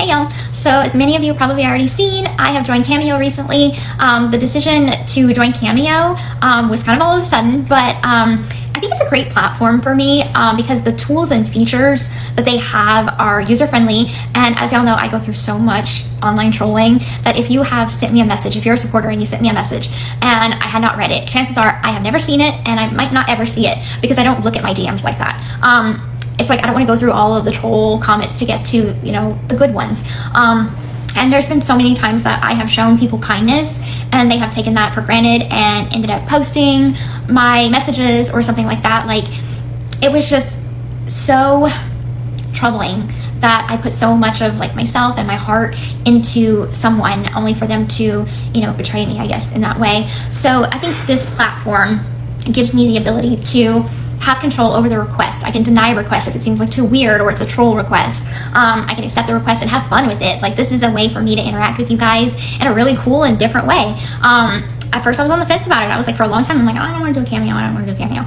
Hey y'all, so as many of you probably already seen, I have joined Cameo recently. The decision to join Cameo was kind of all of a sudden, but I think it's a great platform for me because the tools and features that they have are user-friendly, and as y'all know, I go through so much online trolling that if you have sent me a message, if you're a supporter and you sent me a message and I had not read it, chances are I have never seen it and I might not ever see it because I don't look at my DMs like that. It's like I don't want to go through all of the troll comments to get to, you know, the good ones. And there's been so many times that I have shown people kindness and they have taken that for granted and ended up posting my messages or something like that. Like, it was just so troubling that I put so much of like myself and my heart into someone only for them to, you know, betray me, I guess, in that way. So I think this platform gives me the ability to have control over the request. I can deny a request if it seems like too weird or it's a troll request. I can accept the request and have fun with it. Like, this is a way for me to interact with you guys in a really cool and different way. At first I was on the fence about it. I was like, for a long time, I'm like, I don't want to do a Cameo. I don't want to do a Cameo.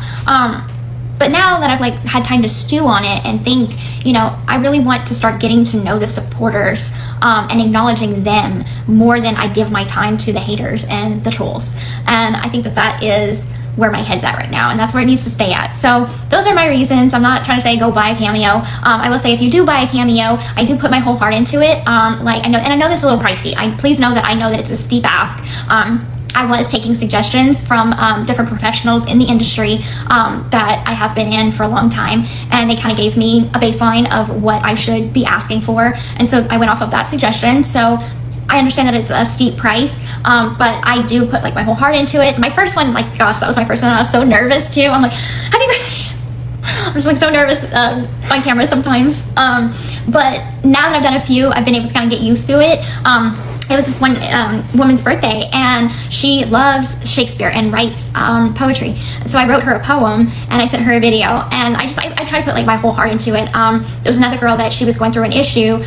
But now that I've like had time to stew on it and think, you know, I really want to start getting to know the supporters and acknowledging them more than I give my time to the haters and the trolls. And I think that that is where my head's at right now, and that's where it needs to stay at. So those are my reasons. I'm not trying to say go buy a Cameo. I will say if you do buy a Cameo, I do put my whole heart into it. Like, I know that's a little pricey. Please know that I know that it's a steep ask. I was taking suggestions from different professionals in the industry that I have been in for a long time, and they kind of gave me a baseline of what I should be asking for, and so I went off of that suggestion. So I understand that it's a steep price, but I do put like my whole heart into it. My first one, like, gosh, that was my first one. I was so nervous too. I'm like, happy birthday. I'm just like so nervous on camera sometimes. But now that I've done a few, I've been able to kind of get used to it. It was this one woman's birthday, and she loves Shakespeare and writes poetry. And so I wrote her a poem, and I sent her a video, and I tried to put like my whole heart into it. There was another girl that she was going through an issue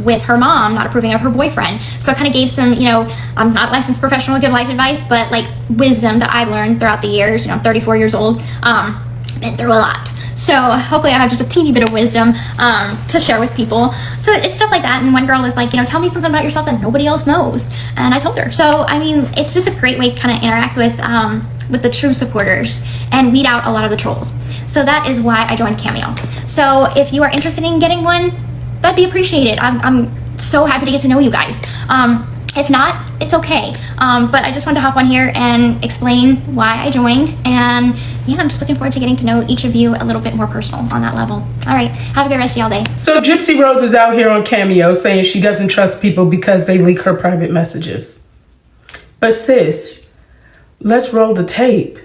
with her mom not approving of her boyfriend. So I kind of gave some, you know, I'm not licensed professional to give life advice, but like wisdom that I've learned throughout the years. You know, I'm 34 years old, been through a lot. So hopefully I have just a teeny bit of wisdom to share with people. So it's stuff like that. And one girl was like, you know, tell me something about yourself that nobody else knows. And I told her. So, I mean, it's just a great way to kind of interact with the true supporters and weed out a lot of the trolls. So that is why I joined Cameo. So if you are interested in getting one, that'd be appreciated. I'm so happy to get to know you guys. If not, it's okay. But I just wanted to hop on here and explain why I joined. And yeah, I'm just looking forward to getting to know each of you a little bit more personal on that level. All right, have a good rest of y'all day. So Gypsy Rose is out here on Cameo saying she doesn't trust people because they leak her private messages. But sis, let's roll the tape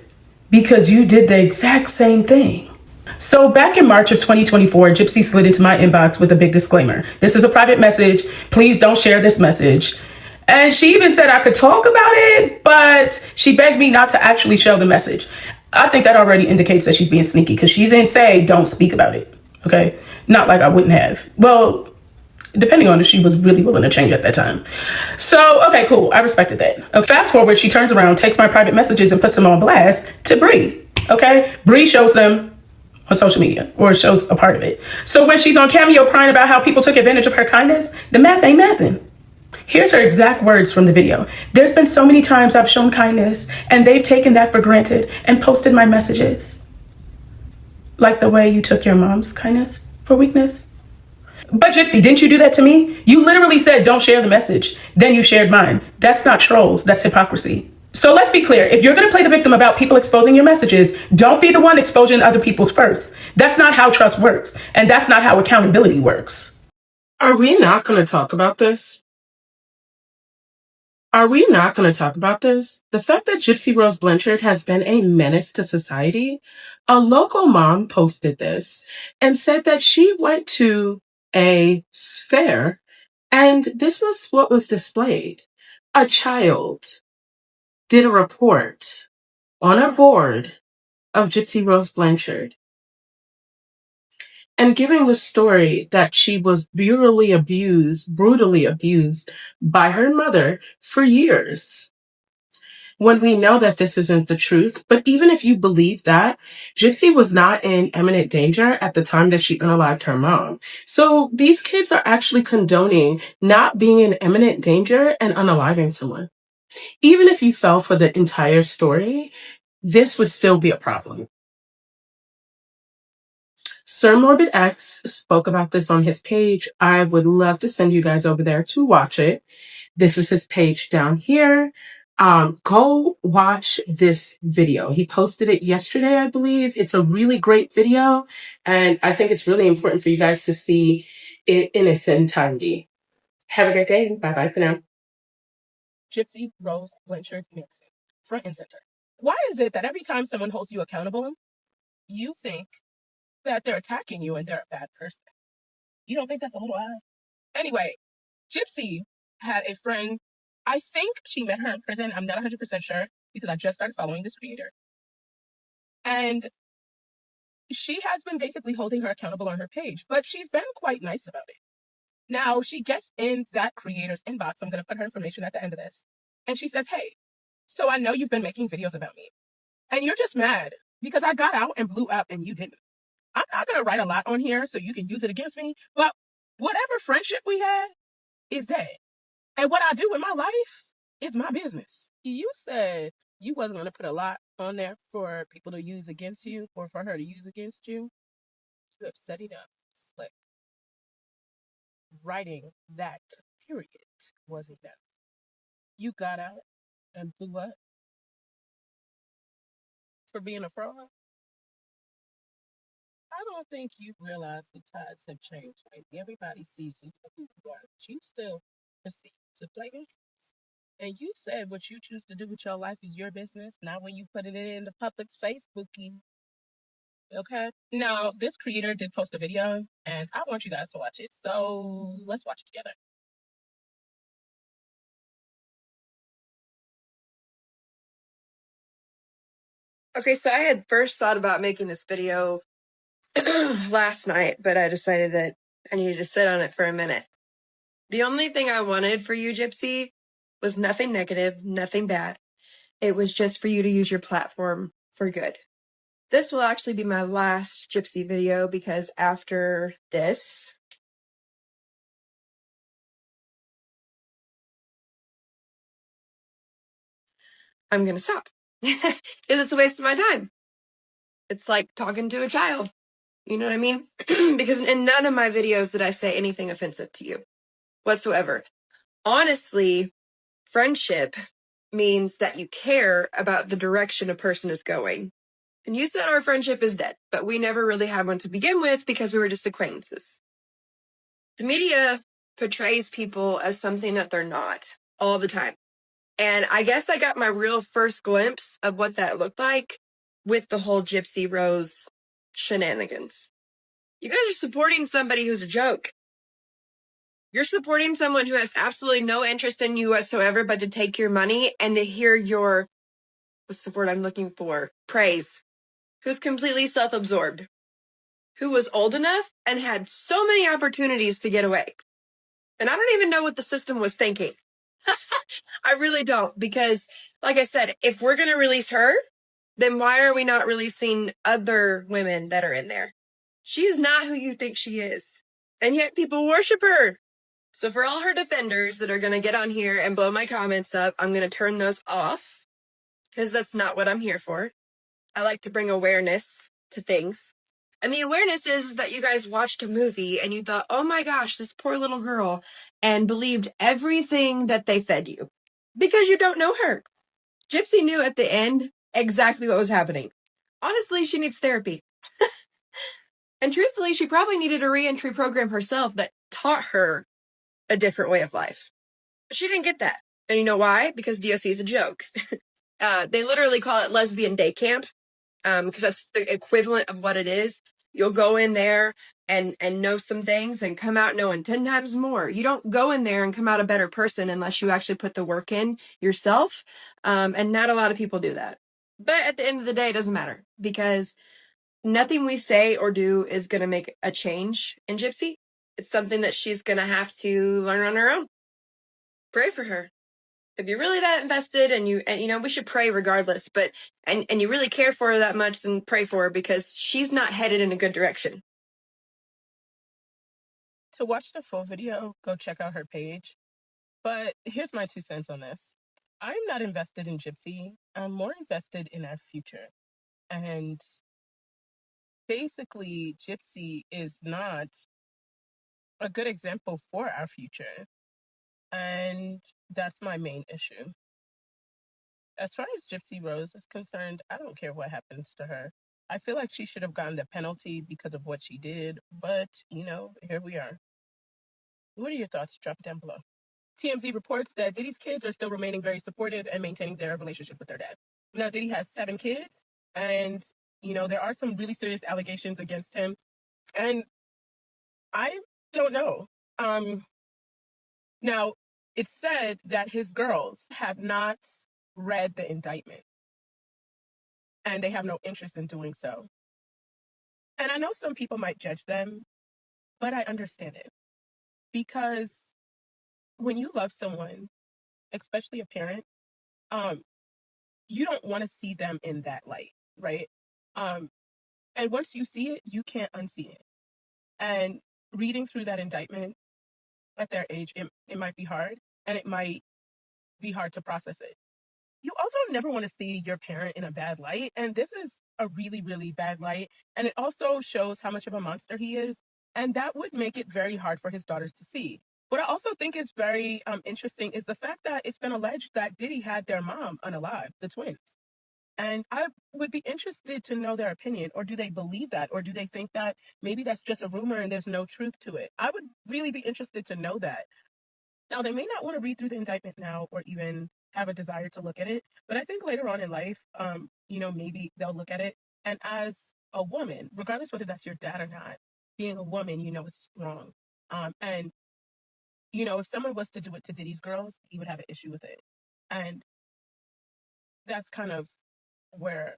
because you did the exact same thing. So back in March of 2024, Gypsy slid into my inbox with a big disclaimer. This is a private message. Please don't share this message. And she even said I could talk about it, but she begged me not to actually show the message. I think that already indicates that she's being sneaky because she didn't say don't speak about it. Okay. Not like I wouldn't have. Well, depending on if she was really willing to change at that time. So, okay, cool. I respected that. Okay, fast forward, she turns around, takes my private messages and puts them on blast to Bree. Okay. Bree shows them on social media, or shows a part of it. So when she's on Cameo crying about how people took advantage of her kindness, the math ain't mathin'. Here's her exact words from the video. There's been so many times I've shown kindness and they've taken that for granted and posted my messages. Like the way you took your mom's kindness for weakness. But Gypsy, didn't you do that to me? You literally said don't share the message. Then you shared mine. That's not trolls, that's hypocrisy. So let's be clear. If you're going to play the victim about people exposing your messages, don't be the one exposing other people's first. That's not how trust works. And that's not how accountability works. Are we not going to talk about this? Are we not going to talk about this? The fact that Gypsy Rose Blanchard has been a menace to society. A local mom posted this and said that she went to a fair and this was what was displayed. A child did a report on a board of Gypsy Rose Blanchard and giving the story that she was brutally abused by her mother for years. when we know that this isn't the truth. But even if you believe that, Gypsy was not in imminent danger at the time that she unalived her mom. So these kids are actually condoning not being in imminent danger and unaliving someone. Even if you fell for the entire story, this would still be a problem. Sir Morbid X spoke about this on his page. I would love to send you guys over there to watch it. This is his page down here. Go watch this video. He posted it yesterday, I believe. It's a really great video, and I think it's really important for you guys to see it in its entirety. Have a great day. Bye-bye for now. Gypsy Rose Blanchard Manson, front and center. Why is it that every time someone holds you accountable, you think that they're attacking you and they're a bad person? You don't think that's a little odd? Anyway, Gypsy had a friend. I think she met her in prison. I'm not 100% sure because I just started following this creator. And she has been basically holding her accountable on her page, but she's been quite nice about it. Now, she gets in that creator's inbox. I'm going to put her information at the end of this. And she says, hey, so I know you've been making videos about me. And you're just mad because I got out and blew up and you didn't. I'm not going to write a lot on here so you can use it against me. But whatever friendship we had is dead. And what I do with my life is my business. You said you wasn't going to put a lot on there for people to use against you or for her to use against you. You have set it up slick. Writing that period wasn't enough. You got out and blew up for being a fraud. I don't think you realize the tides have changed. Right? Everybody sees you for who you are, but you still proceed to play games. And you said what you choose to do with your life is your business, not when you put it in the public's Facebooking. Okay? Now, this creator did post a video, and I want you guys to watch it. So let's watch it together. Okay, so I had first thought about making this video last night, but I decided that I needed to sit on it for a minute. The only thing I wanted for you, Gypsy, was nothing negative, nothing bad. It was just for you to use your platform for good. This will actually be my last Gypsy video because after this, I'm going to stop because it's a waste of my time. It's like talking to a child. You know what I mean? Because in none of my videos did I say anything offensive to you whatsoever. Honestly, friendship means that you care about the direction a person is going. And you said our friendship is dead, but we never really had one to begin with because we were just acquaintances. The media portrays people as something that they're not all the time. And I guess I got my real first glimpse of what that looked like with the whole Gypsy Rose shenanigans. You guys are supporting somebody who's a joke. You're supporting someone who has absolutely no interest in you whatsoever but to take your money and to hear your, what's the word I'm looking for? Praise. Who's completely self-absorbed. Who was old enough and had so many opportunities to get away. And I don't even know what the system was thinking. I really don't, because like I said, if we're going to release her, then why are we not releasing other women that are in there? She is not who you think she is. And yet people worship her. So for all her defenders that are going to get on here and blow my comments up, I'm going to turn those off because that's not what I'm here for. I like to bring awareness to things. And the awareness is that you guys watched a movie and you thought, oh my gosh, this poor little girl, and believed everything that they fed you because you don't know her. Gypsy knew at the end exactly what was happening. Honestly, she needs therapy. And truthfully, she probably needed a reentry program herself that taught her a different way of life. But she didn't get that. And you know why? Because DOC is a joke. They literally call it lesbian day camp. Because that's the equivalent of what it is. You'll go in there and know some things and come out knowing 10 times more. You don't go in there and come out a better person unless you actually put the work in yourself. And not a lot of people do that. But at the end of the day, it doesn't matter because nothing we say or do is going to make a change in Gypsy. It's something that she's going to have to learn on her own. Pray for her. If you're really that invested and you know, we should pray regardless, but and you really care for her that much, then pray for her because she's not headed in a good direction. To watch the full video, go check out her page. But here's my 2 cents on this. I'm not invested in Gypsy. I'm more invested in our future. And basically, Gypsy is not a good example for our future. And that's my main issue. As far as Gypsy Rose is concerned, I don't care what happens to her. I feel like she should have gotten the penalty because of what she did, but, you know, here we are. What are your thoughts? Drop it down below. TMZ reports that Diddy's kids are still remaining very supportive and maintaining their relationship with their dad. Now, Diddy has 7 kids, and, you know, there are some really serious allegations against him, and I don't know. Now, it's said that his girls have not read the indictment, and they have no interest in doing so. And I know some people might judge them, but I understand it. Because when you love someone, especially a parent, you don't want to see them in that light, right? And once you see it, you can't unsee it. And reading through that indictment at their age, it might be hard, and it might be hard to process it. You also never want to see your parent in a bad light, and this is a really, really bad light, and it also shows how much of a monster he is, and that would make it very hard for his daughters to see. What I also think is very interesting is the fact that it's been alleged that Diddy had their mom unalived, the twins. And I would be interested to know their opinion, or do they believe that, or do they think that maybe that's just a rumor and there's no truth to it? I would really be interested to know that. Now, they may not want to read through the indictment now or even have a desire to look at it, but I think later on in life, you know, maybe they'll look at it. And as a woman, regardless whether that's your dad or not, being a woman, you know, it's wrong. And, you know, if someone was to do it to Diddy's girls, he would have an issue with it. And that's kind of where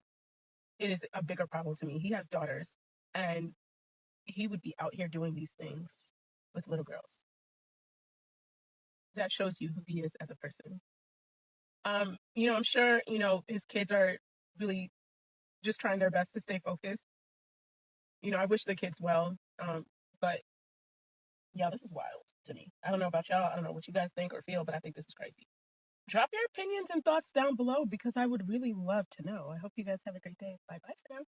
it is a bigger problem to me. He has daughters, and he would be out here doing these things with little girls. That shows you who he is as a person. You know, I'm sure, you know, his kids are really just trying their best to stay focused. You know, I wish the kids well. But yeah, this is wild to me. I don't know about y'all. I don't know what you guys think or feel, but I think this is crazy. Drop your opinions and thoughts down below because I would really love to know. I hope you guys have a great day. Bye-bye for now.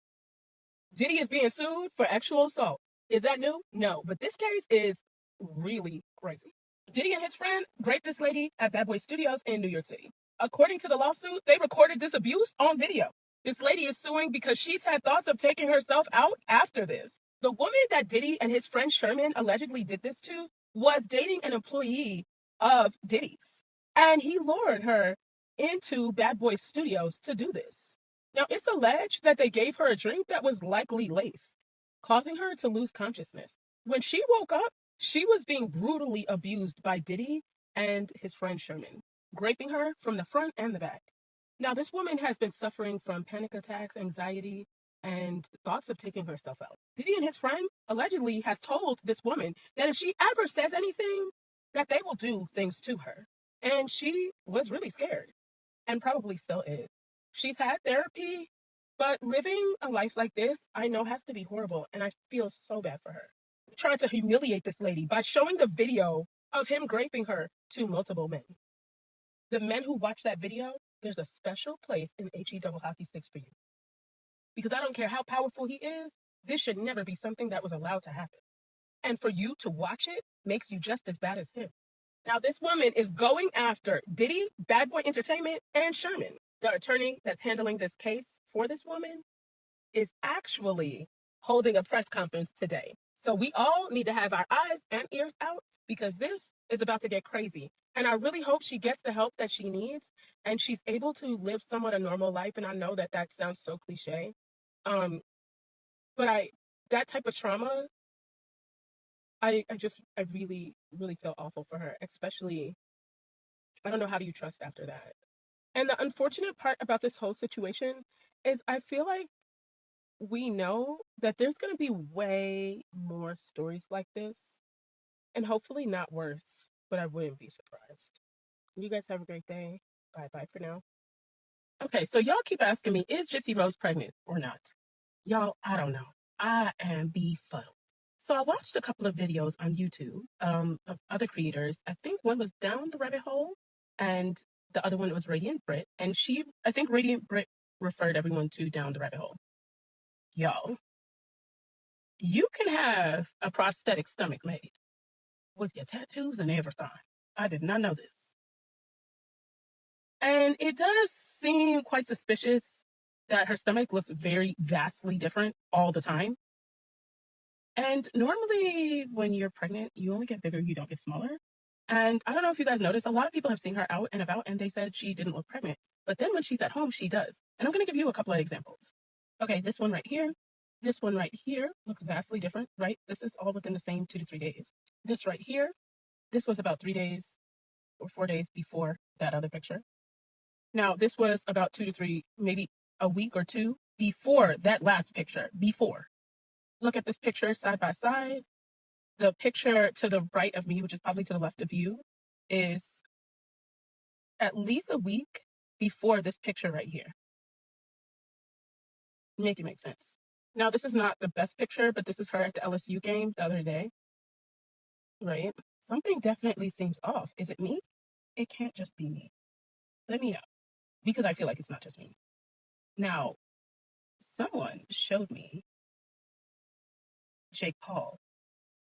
Diddy is being sued for sexual assault. Is that new? No, but this case is really crazy. Diddy and his friend raped this lady at Bad Boy Studios in New York City. According to the lawsuit, they recorded this abuse on video. This lady is suing because she's had thoughts of taking herself out after this. The woman that Diddy and his friend Sherman allegedly did this to was dating an employee of Diddy's. And he lured her into Bad Boy Studios to do this. Now, it's alleged that they gave her a drink that was likely laced, causing her to lose consciousness. When she woke up, she was being brutally abused by Diddy and his friend Sherman, raping her from the front and the back. Now, this woman has been suffering from panic attacks, anxiety, and thoughts of taking herself out. Diddy and his friend allegedly has told this woman that if she ever says anything, that they will do things to her. And she was really scared, and probably still is. She's had therapy, but living a life like this, I know has to be horrible, and I feel so bad for her. He tried to humiliate this lady by showing the video of him raping her to multiple men. The men who watch that video, there's a special place in HE double hockey sticks for you. Because I don't care how powerful he is, this should never be something that was allowed to happen. And for you to watch it makes you just as bad as him. Now, this woman is going after Diddy, Bad Boy Entertainment, and Sherman. The attorney that's handling this case for this woman is actually holding a press conference today. So we all need to have our eyes and ears out because this is about to get crazy. And I really hope she gets the help that she needs and she's able to live somewhat a normal life. And I know that that sounds so cliche. But that type of trauma, I really, really feel awful for her, especially, I don't know, how do you trust after that? And the unfortunate part about this whole situation is I feel like we know that there's going to be way more stories like this, and hopefully not worse, but I wouldn't be surprised. You guys have a great day. Bye for now. Okay, so y'all keep asking me, is Gypsy Rose pregnant or not? Y'all, I don't know. I am befuddled. So I watched a couple of videos on YouTube of other creators. I think one was Down the Rabbit Hole and the other one was Radiant Brit. And I think Radiant Brit referred everyone to Down the Rabbit Hole. Y'all, you can have a prosthetic stomach made with your tattoos and everything. I did not know this. And it does seem quite suspicious that her stomach looks very vastly different all the time. And normally when you're pregnant, you only get bigger, you don't get smaller. And I don't know if you guys noticed, a lot of people have seen her out and about and they said she didn't look pregnant. But then when she's at home, she does. And I'm going to give you a couple of examples. Okay, this one right here. This one right here looks vastly different, right? This is all within the same 2 to 3 days. This right here, this was about 3 days or 4 days before that other picture. Now, this was about 2 to 3, maybe a week or two before that last picture, before. Look at this picture side by side. The picture to the right of me, which is probably to the left of you, is at least a week before this picture right here. Make it make sense. Now, this is not the best picture, but this is her at the LSU game the other day. Right? Something definitely seems off. Is it me? It can't just be me. Let me know. Because I feel like it's not just me. Now, someone showed me Jake Paul.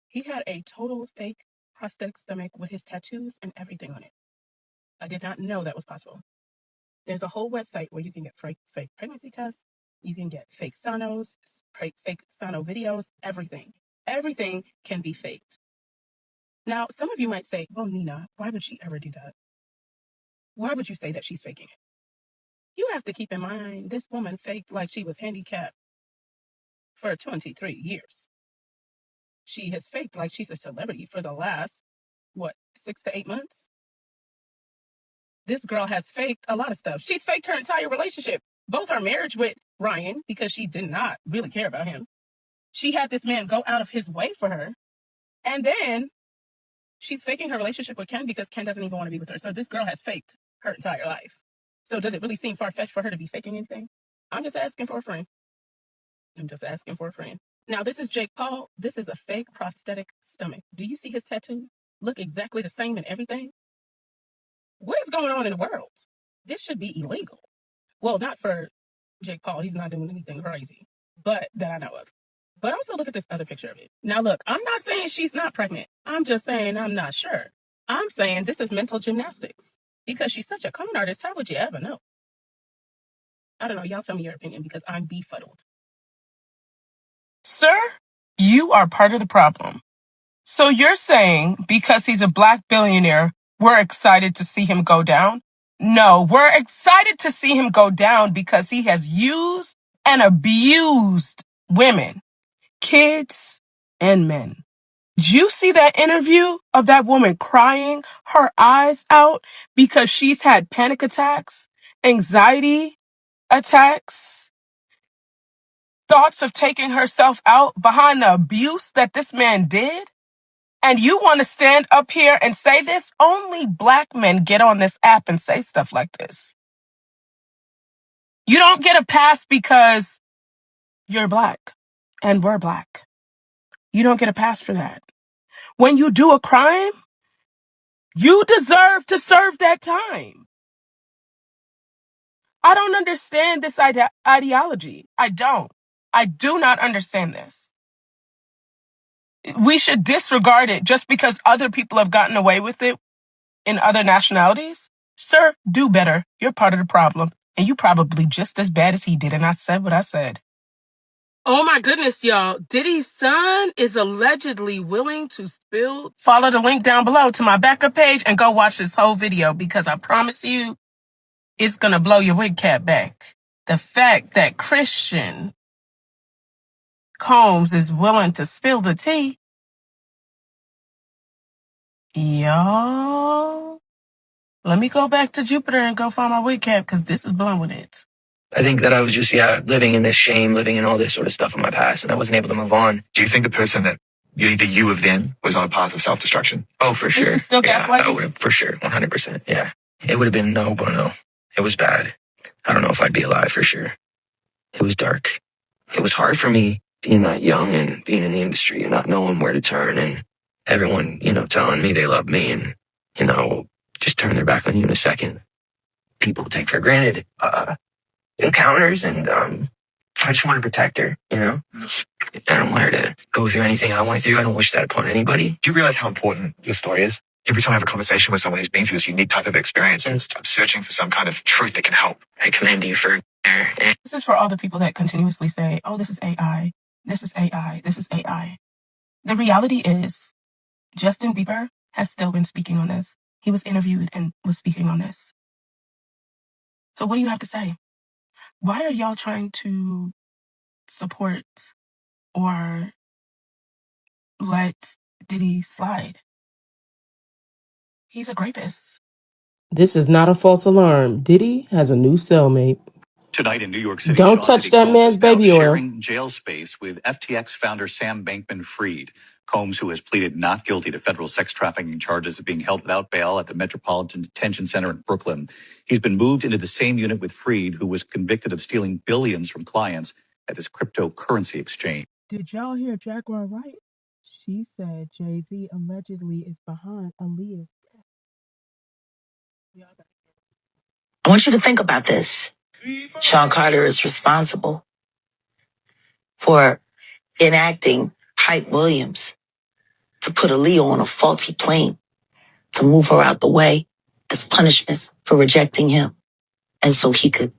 He had a total fake prosthetic stomach with his tattoos and everything on it. I did not know that was possible. There's a whole website where you can get fake pregnancy tests. You can get fake sonos, fake sono videos, everything. Everything can be faked. Now, some of you might say, well, Nina, why would she ever do that? Why would you say that she's faking it? You have to keep in mind, this woman faked like she was handicapped for 23 years. She has faked like she's a celebrity for the last, 6 to 8 months? This girl has faked a lot of stuff. She's faked her entire relationship. Both her marriage with Ryan, because she did not really care about him. She had this man go out of his way for her. And then she's faking her relationship with Ken because Ken doesn't even want to be with her. So this girl has faked her entire life. So does it really seem far-fetched for her to be faking anything? I'm just asking for a friend. Now, this is Jake Paul. This is a fake prosthetic stomach. Do you see his tattoo? Look exactly the same and everything. What is going on in the world? This should be illegal. Well, not for Jake Paul. He's not doing anything crazy, but that I know of. But also look at this other picture of it. Now, look, I'm not saying she's not pregnant. I'm just saying I'm not sure. I'm saying this is mental gymnastics. Because she's such a con artist, how would you ever know? I don't know. Y'all tell me your opinion because I'm befuddled. Sir, you are part of the problem. So you're saying because he's a black billionaire, we're excited to see him go down? No, we're excited to see him go down because he has used and abused women, kids, and men. Did you see that interview of that woman crying her eyes out because she's had panic attacks, anxiety attacks, thoughts of taking herself out behind the abuse that this man did? And you want to stand up here and say this? Only black men get on this app and say stuff like this. You don't get a pass because you're black and we're black. You don't get a pass for that. When you do a crime, you deserve to serve that time. I don't understand this ideology. I do not understand this. We should disregard it just because other people have gotten away with it in other nationalities. Sir, do better. You're part of the problem. And you probably just as bad as he did. And I said what I said. Oh my goodness, y'all. Diddy's son is allegedly willing to spill. Follow the link down below to my backup page and go watch this whole video because I promise you it's going to blow your wig cap back. The fact that Christian Combs is willing to spill the tea. Y'all. Let me go back to Jupiter and go find my wig cap because this is blowing it. I think that I was just, living in this shame, living in all this sort of stuff in my past, and I wasn't able to move on. Do you think the person that The you of then was on a path of self-destruction. Oh, for sure. Is it still Yeah, gaslighting? I would have, for sure, 100%. Yeah. It would have been no bueno. It was bad. I don't know if I'd be alive for sure. It was dark. It was hard for me being that young and being in the industry and not knowing where to turn and everyone, telling me they love me and, just turn their back on you in a second. People take for granted, encounters and, I just want to protect her, I don't want her to go through anything I went through. I don't wish that upon anybody. Do you realize how important your story is? Every time I have a conversation with someone who's been through this unique type of experience, I'm searching for some kind of truth that can help. I commend you for This is for all the people that continuously say, oh, this is AI. This is AI. This is AI. The reality is, Justin Bieber has still been speaking on this. He was interviewed and was speaking on this. So what do you have to say? Why are y'all trying to support or let Diddy slide? He's a rapist. This is not a false alarm. Diddy has a new cellmate. Tonight in New York City, Don't Sean touch Diddy that Combs man's is now baby oil. sharing jail space with FTX founder Sam Bankman-Fried. Combs, who has pleaded not guilty to federal sex trafficking charges, of being held without bail at the Metropolitan Detention Center in Brooklyn. He's been moved into the same unit with Fried, who was convicted of stealing billions from clients at his cryptocurrency exchange. Did y'all hear Jaguar Wright? She said Jay-Z allegedly is behind Aaliyah's death. I want you to think about this. Sean Carter is responsible for enacting Hype Williams to put Aaliyah on a faulty plane, to move her out the way as punishment for rejecting him. And so he could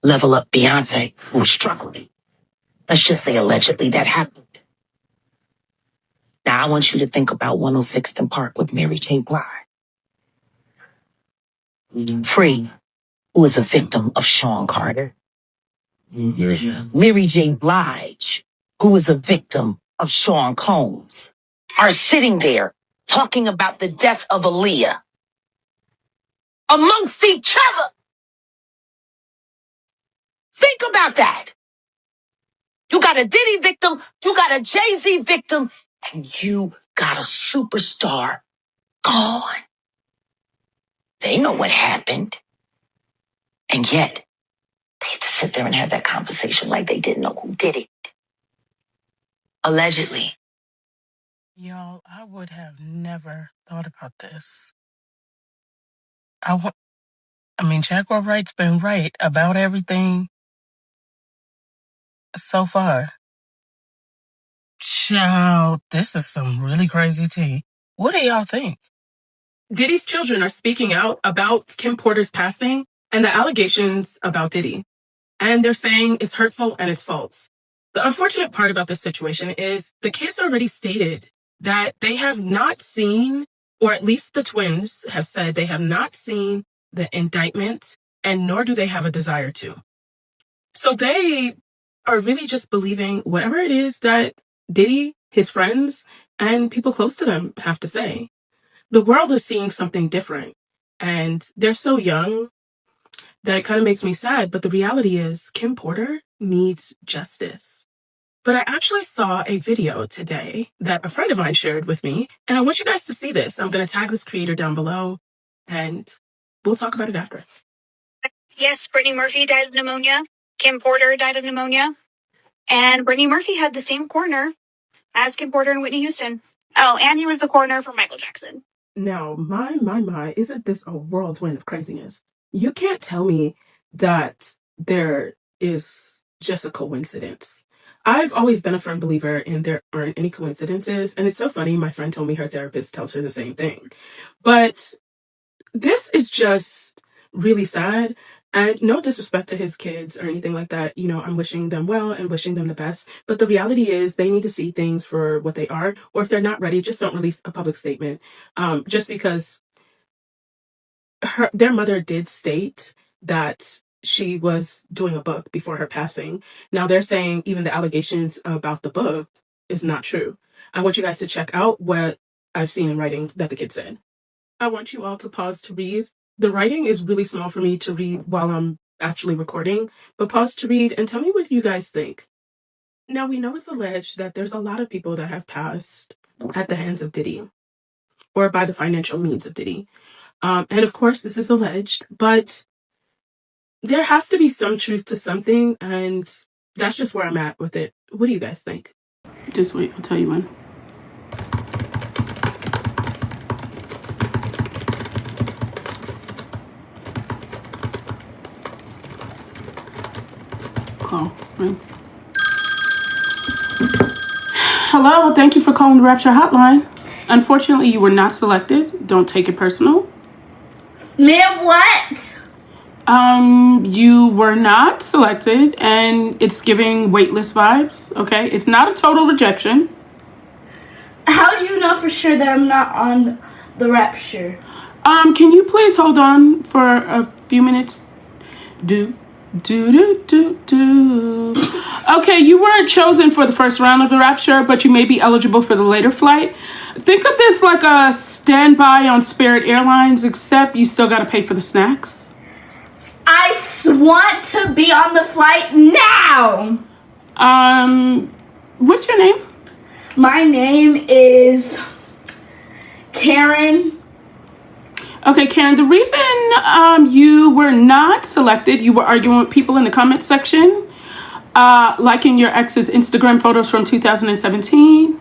level up Beyonce, who was struggling. Let's just say allegedly that happened. Now I want you to think about 106th and Park with Mary J. Blige. Free, who is a victim of Sean Carter. Mary J. Blige, who is a victim of Sean Combs, are sitting there talking about the death of Aaliyah amongst each other. Think about that. You got a Diddy victim, you got a Jay-Z victim, and you got a superstar gone. They know what happened. And yet, they had to sit there and have that conversation like they didn't know who did it. Allegedly. Y'all, I would have never thought about this. Jaguar Wright's been right about everything so far. Child, this is some really crazy tea. What do y'all think? Diddy's children are speaking out about Kim Porter's passing and the allegations about Diddy. And they're saying it's hurtful and it's false. The unfortunate part about this situation is the kids already stated that they have not seen, or at least the twins have said they have not seen the indictment, and nor do they have a desire to. So they are really just believing whatever it is that Diddy, his friends, and people close to them have to say. The world is seeing something different, and they're so young that it kind of makes me sad, but the reality is Kim Porter needs justice. But I actually saw a video today that a friend of mine shared with me, and I want you guys to see this. I'm going to tag this creator down below, and we'll talk about it after. Yes, Brittany Murphy died of pneumonia. Kim Porter died of pneumonia. And Brittany Murphy had the same coroner as Kim Porter and Whitney Houston. Oh, and he was the coroner for Michael Jackson. Now, my, isn't this a whirlwind of craziness? You can't tell me that there is just a coincidence. I've always been a firm believer in there aren't any coincidences. And it's so funny. My friend told me her therapist tells her the same thing. But this is just really sad. And no disrespect to his kids or anything like that. I'm wishing them well and wishing them the best. But the reality is they need to see things for what they are. Or if they're not ready, just don't release a public statement. Just because their mother did state that she was doing a book before her passing. Now they're saying even the allegations about the book is not true. I want you guys to check out what I've seen in writing that the kid said. I want you all to pause to read. The writing is really small for me to read while I'm actually recording, but pause to read and tell me what you guys think. Now, we know it's alleged that there's a lot of people that have passed at the hands of Diddy or by the financial means of Diddy. And of course, this is alleged, but there has to be some truth to something, and that's just where I'm at with it. What do you guys think? Just wait, I'll tell you when. Call, ring. Hello, thank you for calling the Rapture Hotline. Unfortunately, you were not selected. Don't take it personal. Ma'am, what? You were not selected, and it's giving waitlist vibes, okay? It's not a total rejection. How do you know for sure that I'm not on the Rapture? Can you please hold on for a few minutes? Okay, you weren't chosen for the first round of the Rapture, but you may be eligible for the later flight. Think of this like a standby on Spirit Airlines, except you still gotta pay for the snacks. I want to be on the flight now. What's your name? My name is Karen. Okay, Karen, the reason you were not selected, you were arguing with people in the comment section, liking your ex's Instagram photos from 2017,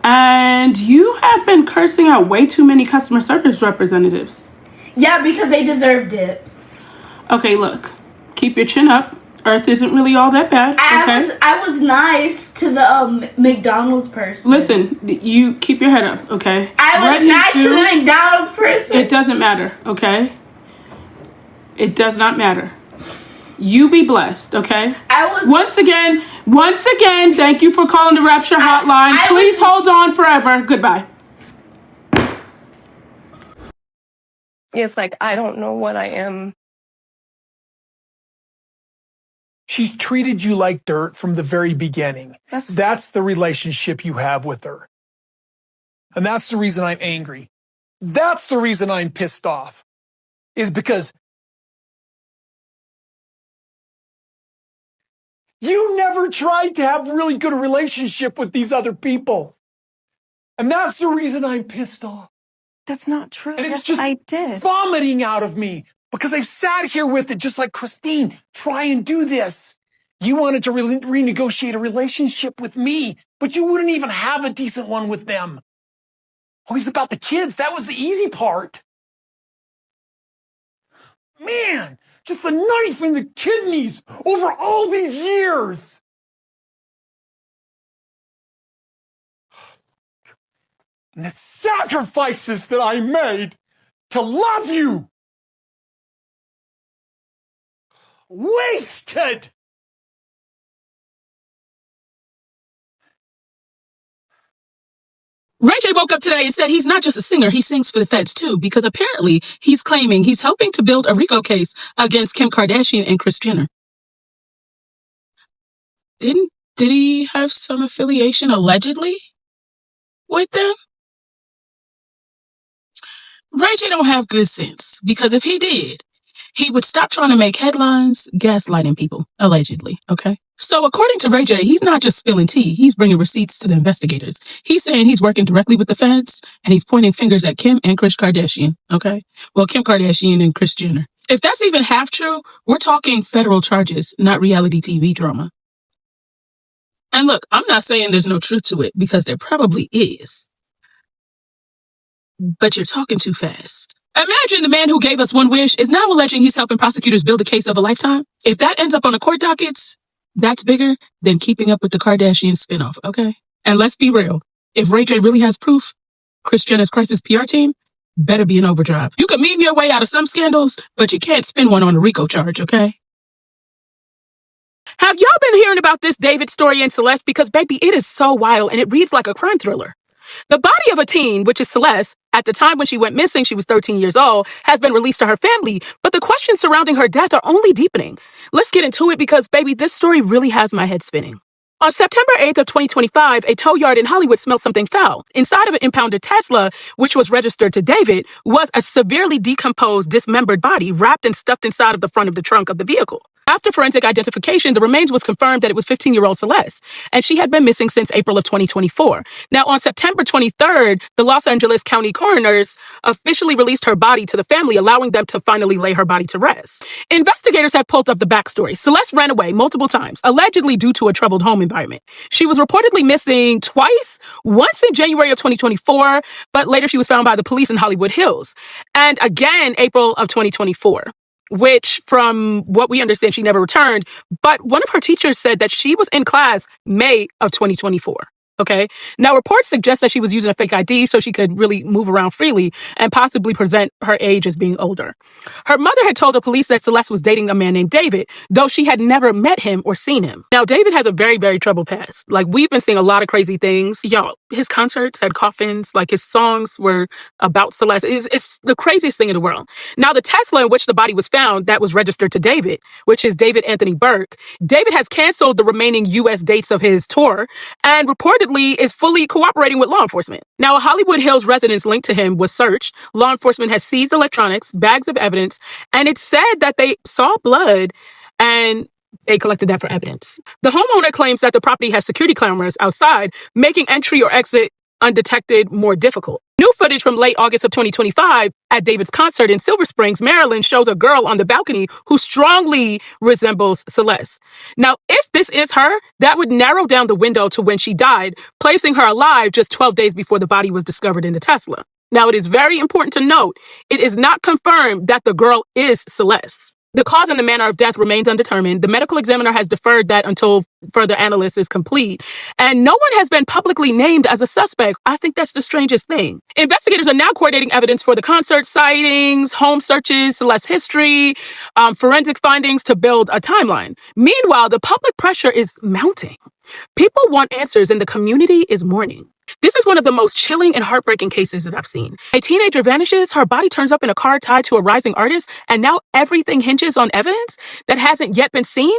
and you have been cursing out way too many customer service representatives. Yeah, because they deserved it. Okay, look, keep your chin up. Earth isn't really all that bad, okay? I was nice to the McDonald's person. Listen, you keep your head up, okay? I was nice to the McDonald's person. It doesn't matter, okay? It does not matter. You be blessed, okay? Once again, thank you for calling the Rapture Hotline. Please hold on forever. Goodbye. It's like, I don't know what I am. She's treated you like dirt from the very beginning. That's the relationship you have with her. And that's the reason I'm angry. That's the reason I'm pissed off. Is because you never tried to have a really good relationship with these other people. And that's the reason I'm pissed off. That's not true. And it's Yes, just I did. vomiting out of me because I've sat here with it just like, Christine, try and do this. You wanted to renegotiate a relationship with me, but you wouldn't even have a decent one with them. Always about the kids. That was the easy part. Man, just the knife in the kidneys over all these years. And the sacrifices that I made to love you. Wasted. Ray J woke up today and said he's not just a singer, he sings for the feds too, because apparently he's claiming he's helping to build a RICO case against Kim Kardashian and Kris Jenner. Did he have some affiliation allegedly with them? Ray J don't have good sense, because if he did, he would stop trying to make headlines gaslighting people, allegedly, okay? So according to Ray J, he's not just spilling tea, he's bringing receipts to the investigators. He's saying he's working directly with the feds, and he's pointing fingers at Kim and Kris Kardashian, okay? Well, Kim Kardashian and Kris Jenner. If that's even half true, we're talking federal charges, not reality TV drama. And look, I'm not saying there's no truth to it, because there probably is. But you're talking too fast. Imagine the man who gave us one wish is now alleging he's helping prosecutors build a case of a lifetime. If that ends up on the court dockets, that's bigger than keeping up with the Kardashian spinoff, okay? And let's be real. If Ray J really has proof, Kris Jenner's crisis PR team better be in overdrive. You can meme your way out of some scandals, but you can't spin one on a RICO charge, okay? Have y'all been hearing about this David story in Celeste? Because, baby, it is so wild and it reads like a crime thriller. The body of a teen, which is Celeste, at the time when she went missing, she was 13 years old, has been released to her family, but the questions surrounding her death are only deepening. Let's get into it because, baby, this story really has my head spinning. On September 8th of 2025, a tow yard in Hollywood smelled something foul. Inside of an impounded Tesla, which was registered to David, was a severely decomposed, dismembered body wrapped and stuffed inside of the front of the trunk of the vehicle. After forensic identification, the remains was confirmed that it was 15-year-old Celeste, and she had been missing since April of 2024. Now, on September 23rd, the Los Angeles County coroners officially released her body to the family, allowing them to finally lay her body to rest. Investigators have pulled up the backstory. Celeste ran away multiple times, allegedly due to a troubled home environment. She was reportedly missing twice, once in January of 2024, but later she was found by the police in Hollywood Hills, and again April of 2024. Which, from what we understand, she never returned. But one of her teachers said that she was in class May of 2024. Okay. Now, reports suggest that she was using a fake ID so she could really move around freely and possibly present her age as being older. Her mother had told the police that Celeste was dating a man named David, though she had never met him or seen him. Now, David has a very, very troubled past. Like, we've been seeing a lot of crazy things. Y'all, his concerts had coffins, like his songs were about Celeste. It's the craziest thing in the world. Now, the Tesla in which the body was found, that was registered to David, which is David Anthony Burke. David has canceled the remaining U.S. dates of his tour and reportedly is fully cooperating with law enforcement. Now, a Hollywood Hills residence linked to him was searched. Law enforcement has seized electronics, bags of evidence, and it said that they saw blood and they collected that for evidence. The homeowner claims that the property has security cameras outside, making entry or exit undetected more difficult. New footage from late August of 2025 at David's concert in Silver Springs, Maryland, shows a girl on the balcony who strongly resembles Celeste. Now, if this is her, that would narrow down the window to when she died, placing her alive just 12 days before the body was discovered in the Tesla. Now, it is very important to note, it is not confirmed that the girl is Celeste. The cause and the manner of death remains undetermined. The medical examiner has deferred that until further analysis is complete. And no one has been publicly named as a suspect. I think that's the strangest thing. Investigators are now coordinating evidence for the concert sightings, home searches, Celeste's history, forensic findings to build a timeline. Meanwhile, the public pressure is mounting. People want answers and the community is mourning. This is one of the most chilling and heartbreaking cases that I've seen. A teenager vanishes, her body turns up in a car tied to a rising artist, and now everything hinges on evidence that hasn't yet been seen?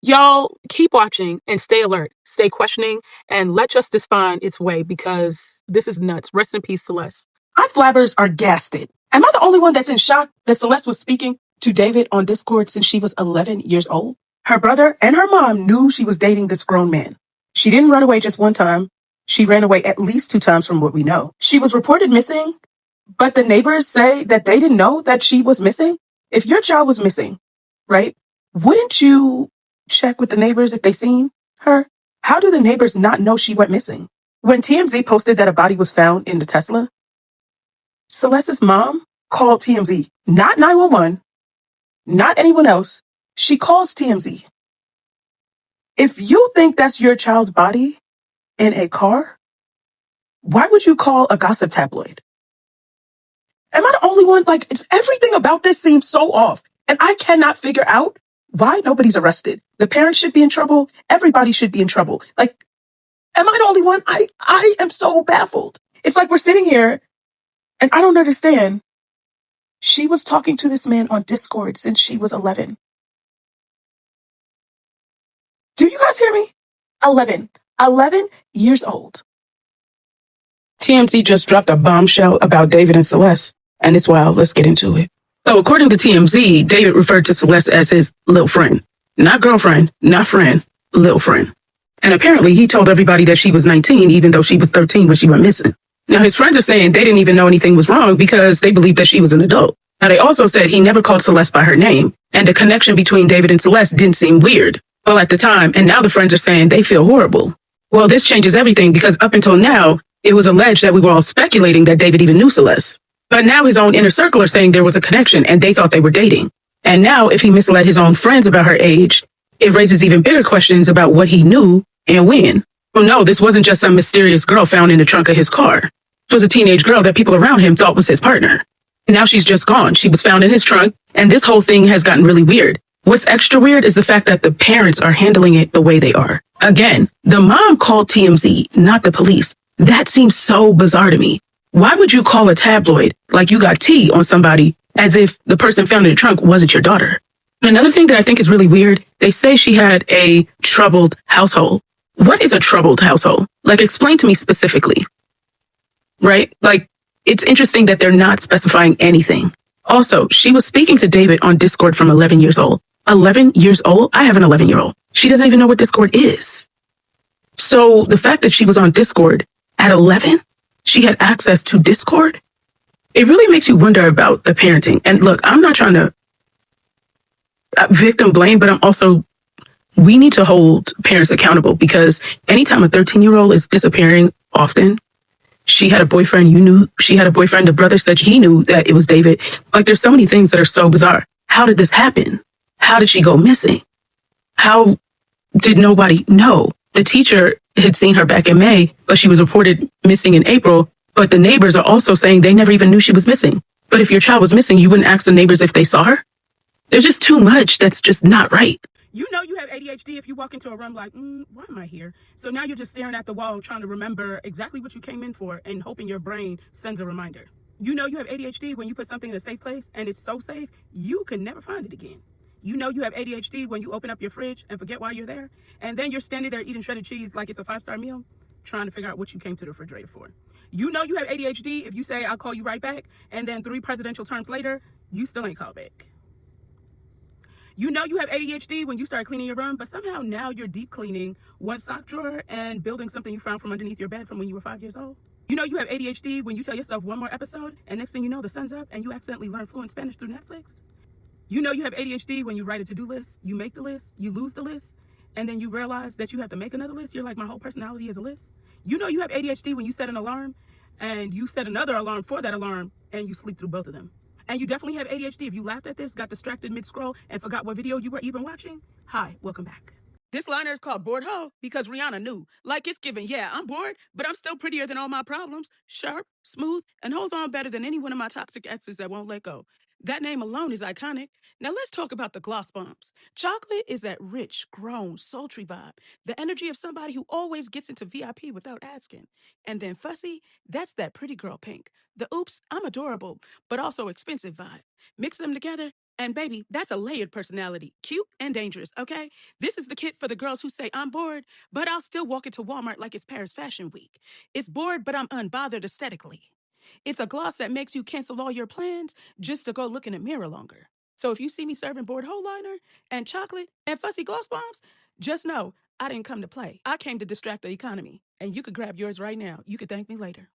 Y'all, keep watching and stay alert, stay questioning, and let justice find its way because this is nuts. Rest in peace, Celeste. My flabbers are gasted. Am I the only one that's in shock that Celeste was speaking to David on Discord since she was 11 years old? Her brother and her mom knew she was dating this grown man. She didn't run away just one time. She ran away at least 2 times from what we know. She was reported missing, but the neighbors say that they didn't know that she was missing. If your child was missing, right, wouldn't you check with the neighbors if they seen her? How do the neighbors not know she went missing? When TMZ posted that a body was found in the Tesla, Celeste's mom called TMZ, not 911, not anyone else. She calls TMZ. If you think that's your child's body in a car, why would you call a gossip tabloid? Am I the only one? Like, it's everything about this seems so off. And I cannot figure out why nobody's arrested. The parents should be in trouble. Everybody should be in trouble. Like, am I the only one? I am so baffled. It's like we're sitting here and I don't understand. She was talking to this man on Discord since she was 11. Do you guys hear me? 11 years old. TMZ just dropped a bombshell about David and Celeste, and it's wild. Let's get into it. So according to TMZ, David referred to Celeste as his little friend. Not girlfriend, not friend, little friend. And apparently he told everybody that she was 19, even though she was 13 when she went missing. Now his friends are saying they didn't even know anything was wrong because they believed that she was an adult. Now they also said he never called Celeste by her name, and the connection between David and Celeste didn't seem weird. Well, at the time, and now the friends are saying they feel horrible. Well, this changes everything because up until now, it was alleged that we were all speculating that David even knew Celeste. But now his own inner circle are saying there was a connection and they thought they were dating. And now if he misled his own friends about her age, it raises even bigger questions about what he knew and when. Well, no, this wasn't just some mysterious girl found in the trunk of his car. It was a teenage girl that people around him thought was his partner. And now she's just gone. She was found in his trunk and this whole thing has gotten really weird. What's extra weird is the fact that the parents are handling it the way they are. Again, the mom called TMZ, not the police. That seems so bizarre to me. Why would you call a tabloid like you got tea on somebody as if the person found in the trunk wasn't your daughter? Another thing that I think is really weird, they say she had a troubled household. What is a troubled household? Like, explain to me specifically. Right? Like, it's interesting that they're not specifying anything. Also, she was speaking to David on Discord from 11 years old. 11 years old. I have an 11-year-old. She doesn't even know what Discord is. So the fact that she was on Discord at 11, she had access to Discord. It really makes you wonder about the parenting. And look, I'm not trying to victim blame, but we need to hold parents accountable, because anytime a 13-year-old is disappearing often, she had a boyfriend, you knew she had a boyfriend, the brother said he knew that it was David. Like, there's so many things that are so bizarre. How did this happen? How did she go missing? How did nobody know? The teacher had seen her back in May, but she was reported missing in April. But the neighbors are also saying they never even knew she was missing. But if your child was missing, you wouldn't ask the neighbors if they saw her? There's just too much that's just not right. You know you have ADHD if you walk into a room like, why am I here? So now you're just staring at the wall trying to remember exactly what you came in for and hoping your brain sends a reminder. You know you have ADHD when you put something in a safe place and it's so safe, you can never find it again. You know you have ADHD when you open up your fridge and forget why you're there, and then you're standing there eating shredded cheese like it's a 5-star meal, trying to figure out what you came to the refrigerator for. You know you have ADHD if you say, I'll call you right back, and then 3 presidential terms later, you still ain't called back. You know you have ADHD when you start cleaning your room, but somehow now you're deep cleaning one sock drawer and building something you found from underneath your bed from when you were 5 years old. You know you have ADHD when you tell yourself one more episode, and next thing you know, the sun's up, and you accidentally learn fluent Spanish through Netflix. You know you have ADHD when you write a to-do list, you make the list, you lose the list, and then you realize that you have to make another list. You're like, my whole personality is a list. You know you have ADHD when you set an alarm, and you set another alarm for that alarm, and you sleep through both of them. And you definitely have ADHD if you laughed at this, got distracted mid-scroll, and forgot what video you were even watching. Hi, welcome back. This liner is called Bored Ho because Rihanna knew. Like, it's given, yeah, I'm bored, but I'm still prettier than all my problems. Sharp, smooth, and holds on better than any one of my toxic exes that won't let go. That name alone is iconic. Now let's talk about the gloss bombs. Chocolate is that rich, grown, sultry vibe. The energy of somebody who always gets into VIP without asking. And then Fussy, that's that pretty girl pink. The oops, I'm adorable, but also expensive vibe. Mix them together, and baby, that's a layered personality. Cute and dangerous, okay? This is the kit for the girls who say, I'm bored, but I'll still walk into Walmart like it's Paris Fashion Week. It's bored, but I'm unbothered aesthetically. It's a gloss that makes you cancel all your plans just to go look in a mirror longer. So if you see me serving Bored Ho liner and chocolate and fussy gloss bombs, just know I didn't come to play. I came to distract the economy. And you could grab yours right now. You could thank me later.